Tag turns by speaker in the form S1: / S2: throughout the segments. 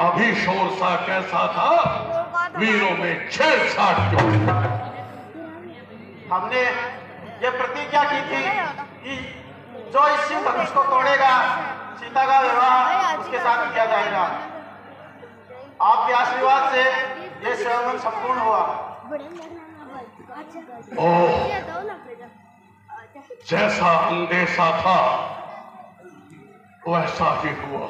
S1: अभी शोर सा कैसा था, वीरों में छेड़छाड़ क्यों?
S2: हमने ये प्रतिज्ञा की थी कि जो इस शिव धनुष को तोड़ेगा सीता का विवाह उसके साथ किया जाएगा। आपके आशीर्वाद से ये स्वयं संपूर्ण हुआ।
S1: ओह, जैसा अंदेशा था वैसा ही हुआ।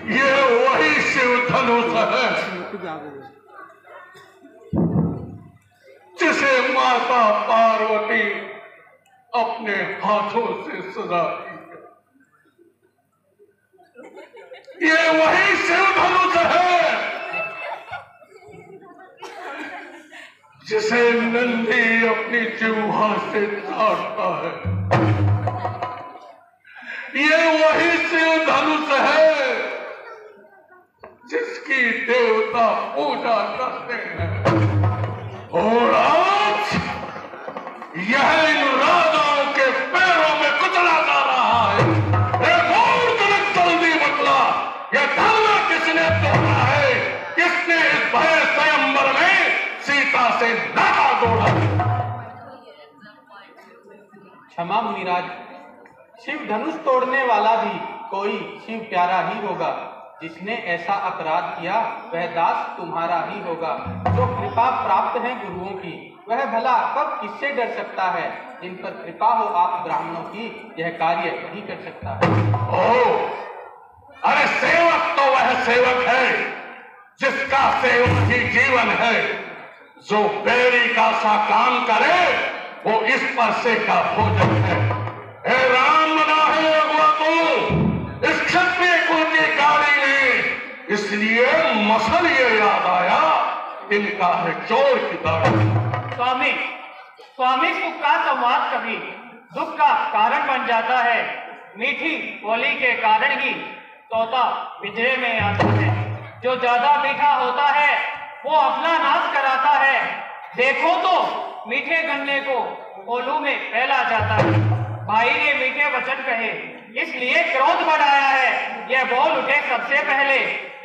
S1: ये वही शिव धनुष है जिसे माता पार्वती अपने हाथों से सजाती है। ये वही शिव धनुष है जिसे नंदी अपनी जिह्वा से काटता है। ये वही शिव धनुष है जिसकी देवता पूजा करते हैं। और आज यह इन राजाओं के पैरों में कुचला जा रहा है। जल्दी बतला, यह धर्म किसने तोड़ा है? किसने इस भय स्वयंवर में सीता से नाता तोड़ा?
S3: क्षमा मुनिराज, शिव धनुष तोड़ने वाला भी कोई शिव प्यारा ही होगा। जिसने ऐसा अपराध किया वह दास तुम्हारा ही होगा। जो कृपा प्राप्त है गुरुओं की, वह भला कब किससे डर सकता है? जिन पर कृपा हो आप ब्राह्मणों की, यह कार्य नहीं कर सकता है।
S1: ओह, अरे सेवक तो वह सेवक है जिसका सेवक ही जीवन है। जो बैरी का सा काम करे वो इस पर से का भोजन है। हे राम बना है अगुआ तू इस क्षत्रिय कुल की गाड़ी में, इसलिए मसल ये याद आया इनका है चोर की दाढ़ी।
S4: स्वामी, स्वामी सुख का संवाद कभी दुख का कारण बन जाता है। मीठी बोली के कारण ही तोता पिंजरे में आता है। जो ज्यादा मीठा होता है वो अपना नाश कराता है। देखो तो मीठे गन्ने को कोलू में फैला जाता है। भाई ने मीठे वचन कहे इसलिए क्रोध बढ़ाया है। यह बोल उठे सबसे पहले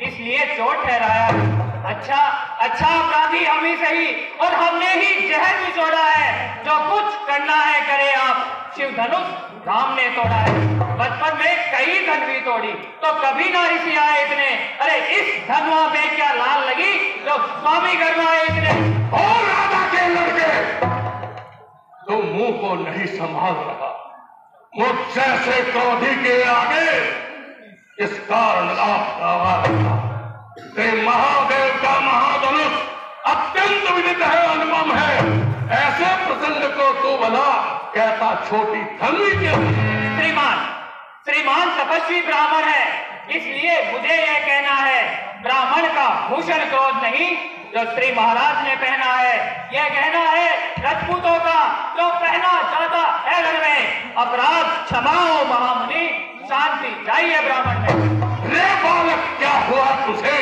S4: इसलिए चोट ठहराया है। अच्छा अपराधी हम ही सही और हमने ही जहर निचोड़ा है। जो कुछ करना है करे आप, शिव धनुष राम ने तोड़ा है। बचपन में कई धनवी तोड़ी तो कभी ना इसी आए इतने। अरे इस धनवा में क्या लाल लगी जो स्वामी गरमाए इतने।
S1: और राजा के लड़के तो मुंह को नहीं संभाल रहा। मुझ जैसे क्रोधी के आगे इस कारण आप महादेव का महाधनुष अत्यंत विदित है, अनुपम है। ऐसे प्रसंग को तो भला कहता छोटी धनवी के।
S4: श्रीमान तपस्वी ब्राह्मण है, इसलिए मुझे यह कहना है ब्राह्मण का भूषण क्रोध नहीं जो श्री महाराज ने पहना है। यह कहना है राजपूतों का जो पहना जाता है घर में। अपराध क्षमाओ महामुनि, शांति चाहिए ब्राह्मण में।
S1: रे बालक, क्या हुआ तुझे?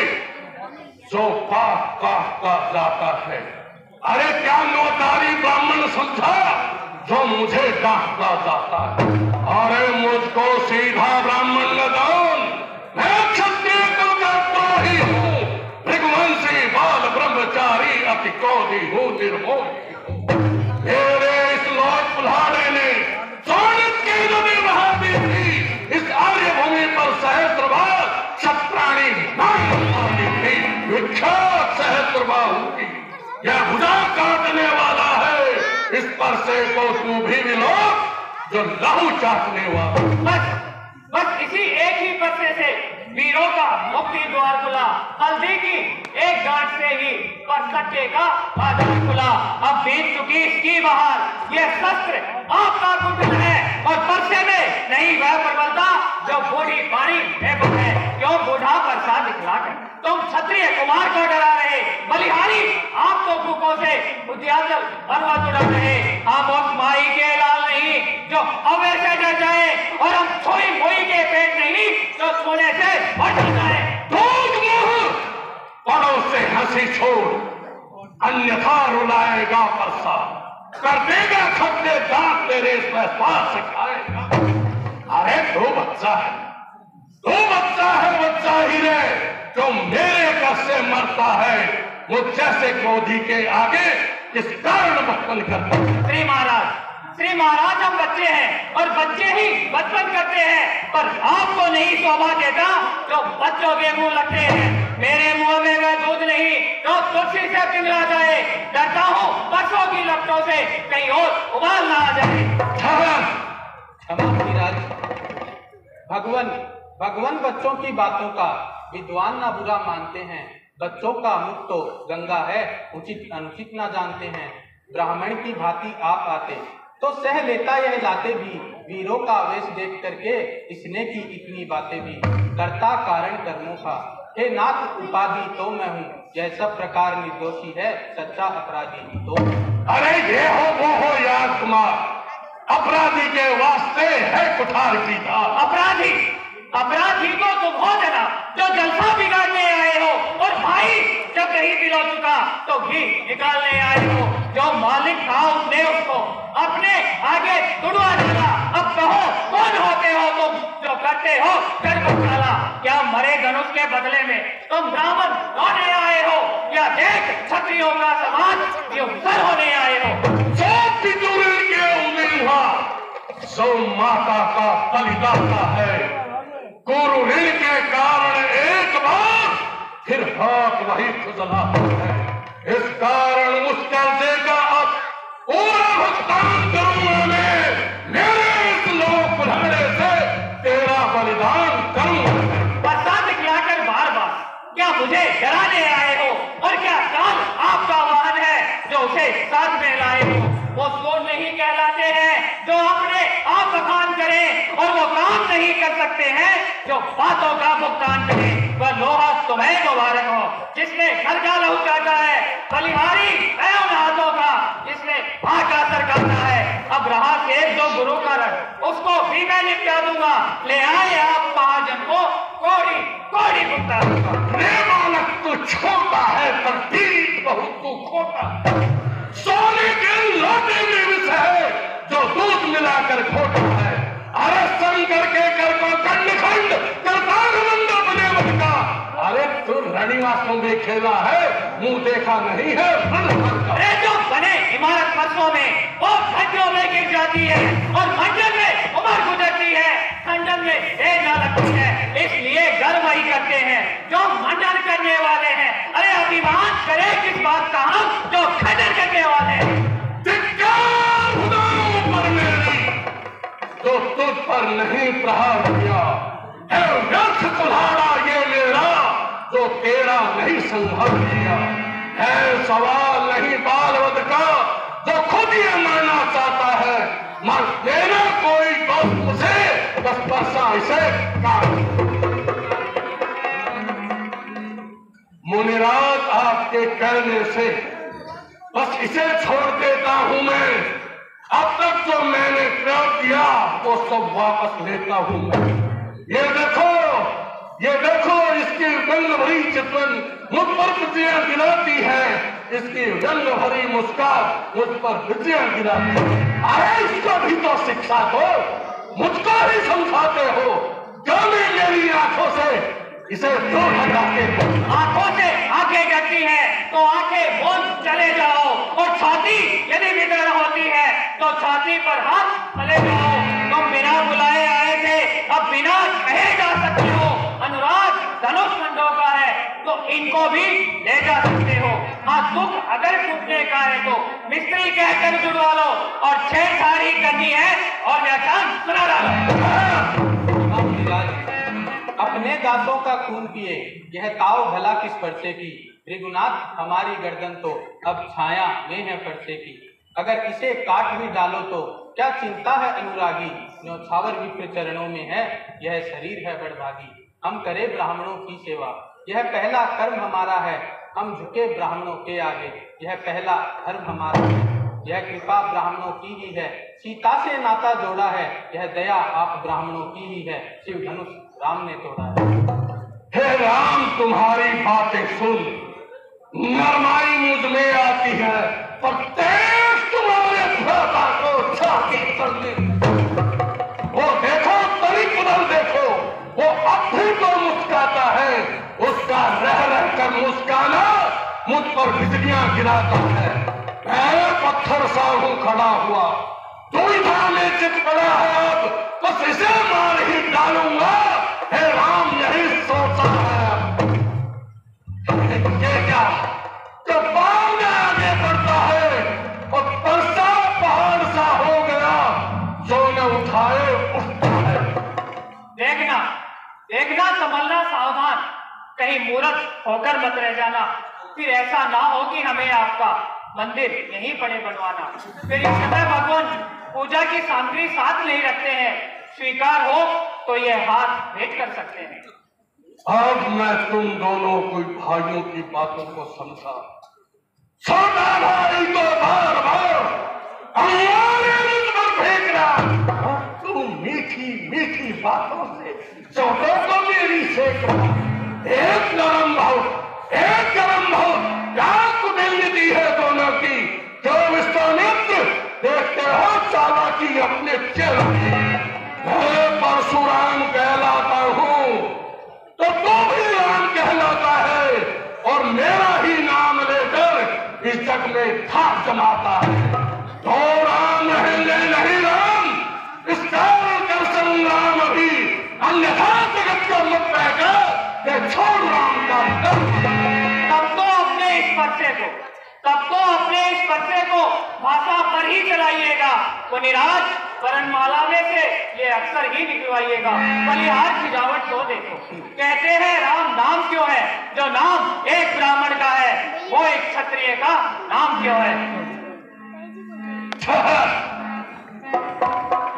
S1: जो पाप का जाता है। अरे क्या नौतारी ब्राह्मण समझा जो मुझे डांटता जाता है? अरे मुझको सीधा ब्राह्मण न जान, मैं क्षत्रिय कुल का द्रोही हूँ, भृगुवंशी बाल ब्रह्मचारी अति क्रोधी हूँ, निर्मोही हूँ। मेरे इस लौट कुल्हाड़े ने सोनित की नदी बहा दी थी, इस आर्य भूमि पर सहस्त्रबार क्षत्राणी मारी थी, विख्यात सहस्त्रबाहु की यह भुजा काटने वाला है, इस पर से को तू भी मिलो जो लहू चाटने वाला।
S4: बस इसी एक ही परसे से वीरों का मुक्ति द्वार खुला, हल्दी की एक गांठ से ही परसट्टे का बाजार खुला। अब बीत चुकी इसकी बहार, ये शस्त्र आपका कुटिल है और परसे में नहीं वह प्रबलता जो बूढ़ी पानी है। क्यों बूढ़ा परसा दिखलाकर तुम क्षत्रिय कुमार को डरा रहे? बलिहारी आप तो भूखों से उद्याचल भरवा चुरा रहे। हम उस माई के लाल नहीं जो हवे से डर जाए, और हम छोई मोई के पेट नहीं जो सोने से बढ़ जाए।
S1: पड़ों से हंसी छोड़, अन्यथा रुलाएगा परसा, कर देगा खपने दांत तेरे पर पास खाएगा। अरे दो बच्चा है, बच्चा ही रे जो मेरे कस से मरता है, मुझ जैसे क्रोधी के आगे किस कारण बचपन करता है?
S4: श्री महाराज हम बच्चे हैं और बच्चे ही बचपन करते हैं, पर आपको नहीं शोभा देता जो बच्चों के मुंह लगते हैं। मेरे मुंह में वह दूध नहीं जो तुलसी से पिघला जाए, डरता हूँ बच्चों की लपटों से कहीं और उबाल ना आ जाए।
S3: क्षमा मुनिराज, भगवान बच्चों की बातों का विद्वान ना बुरा मानते हैं। बच्चों का मुख तो गंगा है, उचित अनुचित ना जानते हैं। ब्राह्मण की भांति आप आते तो सह लेता यह लाते भी, वीरों का आवेश देख करके इसने की इतनी बातें भी। करता कारण कर्मों का, हे नाथ उपाधि तो मैं हूँ, यह सब प्रकार निर्दोषी है, सच्चा अपराधी तो।
S1: अरे ये हो वो हो यार कुमार, अपराधी के वास्ते है कुठार की धार।
S4: अपराधी तो तुम हो जना जो जलसा बिगाड़ने आए हो, और भाई जब नहीं पिलो चुका तो घी निकालने आए हो। जो मालिक था उसने उसको अपने आगे तुड़वा डाला। अब कहो कौन होते हो तुम जो करते हो कर्म काला? क्या मरे धनुष के बदले में तुम ब्राह्मण होने आए हो, या देख क्षत्रियों का समाज युग होने आए हो?
S1: सो माता का बलिदाता है, गुरु ऋण के कारण एक बार फिर हाथ वही खुजलाता है। इस कारण उस कर्जे का अब पूरा भुगतान करूंगा मैं, मेरे इस लोक कुल्हाड़े से तेरा बलिदान करूंगा।
S4: बरसात दिखलाकर बार बार क्या मुझे डराने आए हो, और क्या काल आपका वाहन है जो उसे साथ में लाए हो? वो सोच नहीं कहलाते हैं जो अपने आप बखान करें, और वो काम नहीं कर सकते हैं जो बातों का भुगतान करें। वह लोहा तुम्हें मुबारक हो जिसने घर का लहू काटा है, बलिहारी है उन हाथों का जिसने मां का सर काटा है। अब रहा शेष जो गुरु का रंग, उसको भी मैं निपटा दूंगा। ले आए आप महाजन को कोड़ी कोड़ी भुगता दूंगा।
S1: बालक तू छोटा है पर पीठ बहुत तू खोटा, सोने के लोटे में विष है जो दूध मिलाकर खोटा है। अरे शंकर के कर को खंड खंड करता मंडल बने बनका। अरे तू रणिवासों में खेला है, मुंह देखा नहीं है।
S4: अरे जो बने इमारत फर्शों में वो घंटों में गिर जाती है, और मंडल में उम्र गुजरती है, खंडन में देर न लगती है। इसलिए गर्व ही करते हैं जो मंडन करने वाले हैं। अरे अभिमान करे किस बात का हम जो खंडन करने वाले हैं।
S1: तो तुझ पर नहीं प्रहार किया है व्यर्थ कुल्हाड़ा ये मेरा, जो तेरा नहीं संभल किया है। सवाल नहीं बालवद का जो खुद ये मरना चाहता है, मर देना कोई दोस्त मुझे बस परसा इसे काट। मुनिराज आपके कहने से बस इसे छोड़ देता हूं मैं। अब तक जो मैंने प्रयोग किया वो सब वापस लेता हूं मैं। ये देखो इसकी व्यंग भरी चितवन मुझ पर बिजलियां गिराती है, इसकी व्यंग भरी मुस्कान मुझ पर बिजलियां गिराती है। अरे इसको भी तो शिक्षा दो, मुझको ही समझाते हो। जाने मेरी आंखों से इसे दूर हटाते हो।
S4: आंखों से आंखें गिरती है तो आंखें बोल चले जाओ, और छाती यदि विदर्ण होती है तो छाती पर हाथ चले जाओ। तुम बिना बुलाए आए थे, अब बिना कहे जा सकते हो। अनुराग धनुष खंडों का है तो इनको भी ले जा सकते हो। हाँ, दुख अगर टूटने का है तो मिस्त्री कहकर जुड़वा लो, और छेड़छाड़ी करनी है और व्याख्यान सुना डालो।
S3: अपने दासों का खून पिए, यह ताव भला किस परसे की। भृगुनाथ हमारी गर्दन तो अब छाया में है परसे की। अगर इसे काट भी डालो तो क्या चिंता है अनुरागी। न्योछावर विप्र चरणों में है, यह शरीर है बड़भागी। हम करें ब्राह्मणों की सेवा, यह पहला कर्म हमारा है। हम झुके ब्राह्मणों के आगे, यह पहला धर्म हमारा है। यह कृपा ब्राह्मणों की ही है, सीता से नाता जोड़ा है। यह दया आप ब्राह्मणों की ही है, शिव धनुष राम ने तोड़ा है।
S1: हे राम, तुम्हारी बातें सुन नरमाई मुझ में आती है, पर तेज तुम्हारे भ्राता को छाती करती। वो देखो, तरीक उधर देखो, वो अब भी तो मुस्काता है। उसका रह रह कर मुस्काना मुझ पर बिजलियां गिराता है। मैं पत्थर सा हूं खड़ा हुआ, दुविधा में चित पड़ा है। अब बस इसे मार ही डालूंगा। हे राम, यही सोचा है। ये क्या, जब बाण आगे बढ़ता है और परसा पहाड़ सा हो गया, जो न उठाए उठता है।
S4: देखना देखना, संभलना, सावधान, कहीं मूर्ख होकर मत रह जाना। फिर ऐसा ना हो कि हमें आपका मंदिर यहीं पड़े बनवाना। फिर इस समय भगवान पूजा की सामग्री साथ नहीं रखते हैं। स्वीकार हो तो ये हाथ भेंट कर सकते हैं।
S1: अब मैं तुम दोनों कोई भाइयों की बातों को समझा। छोटा भाई तो बार बार हमारे मुझ पर फेंक रहा, तुम मीठी मीठी बातों से चौकों को मेरी सेक रहा। एक नरम भाव, एक गरम भाव, क्या कुटिल दी है दोनों की। जो विश्वामित्र देखते हो चालाकी अपने चेहरे की। मैं परशुराम कहलाता हूँ तो तू भी राम कहलाता है, और मेरा ही नाम लेकर इस जग में धाक जमाता है। तो राम रहेंगे नहीं राम, इस काल का संग्राम अभी, अन्यथा जगत को मत कहकर छोड़ राम का डर।
S4: तब तो अपने इस पर्चे को भाषा पर ही चलाइएगा। वो निराज वरणमाला में से ये अक्सर ही निकलवाइएगा। बलिहार सजावट को देखो, कहते हैं राम नाम क्यों है। जो नाम एक ब्राह्मण का है, वो एक क्षत्रिय का नाम क्यों है।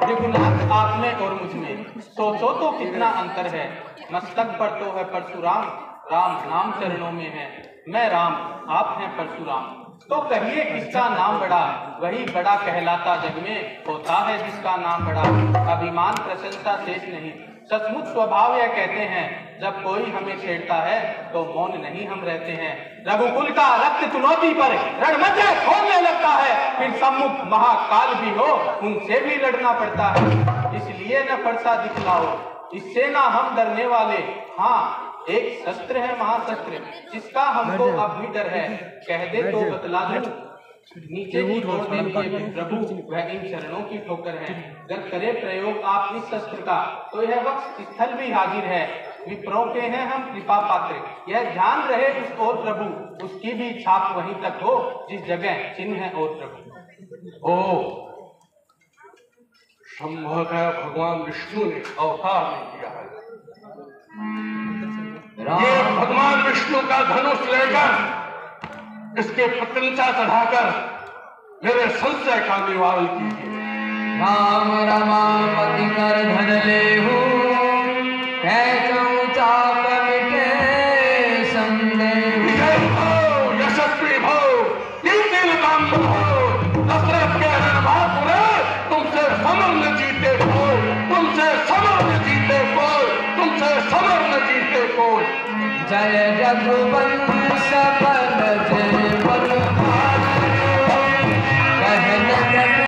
S3: रघुनाथ आप में और मुझ में सोचो तो कितना अंतर है। मस्तक पर तो है परशुराम, राम नाम चरणों में है। मैं राम, आप हैं परशुराम। तो कहिए किसका नाम बड़ा, वही बड़ा कहलाता जग में। होता है जिसका नाम बड़ा, अभिमान प्रशंसा शेष नहीं। सचमुच स्वभाव यह कहते हैं, जब कोई हमें छेड़ता है तो मौन नहीं हम रहते हैं। रघुकुल का रक्त चुनौती पर रणमंच खोलने लगता है। फिर सम्मुख महाकाल भी हो, उनसे भी लड़ना पड़ता है। इसलिए न फरसा दिखलाओ, इससे ना हम डरने वाले। हाँ, एक शस्त्र है महाशस्त्र, जिसका हमको अब भी डर है। कह दे तो बतला दूं, नीचे ही छोड़ देंगे प्रभु, वह इन चरणों की ठोकर है। जब करे प्रयोग आप इस शस्त्र का, तो यह वक्त स्थल भी हाजिर है। विप्रों के हैं हम कृपा पात्र, यह ध्यान रहे उस ओर प्रभु, उसकी भी छाप वहीं तक हो जिस जगह चिन्ह है और प्रभु।
S1: ओ संभवतः भगवान विष्णु ने अवतार नहीं किया है। ये भगवान विष्णु का धनुष लेकर इसके प्रत्यंचा चढ़ाकर मेरे संशय का निवारण कीजिए।
S5: राम रमापति कर धन लेहु, चाप मिटे संदेह।
S1: विजय भो, यशस्वी भो, कीर्तिमान भो, दशरथ के रणभाग ने तुमसे समर न जीते कोई, तुमसे समर न जीते कोई, तुमसे समर न जीते कोई।
S5: जय रघुबंधु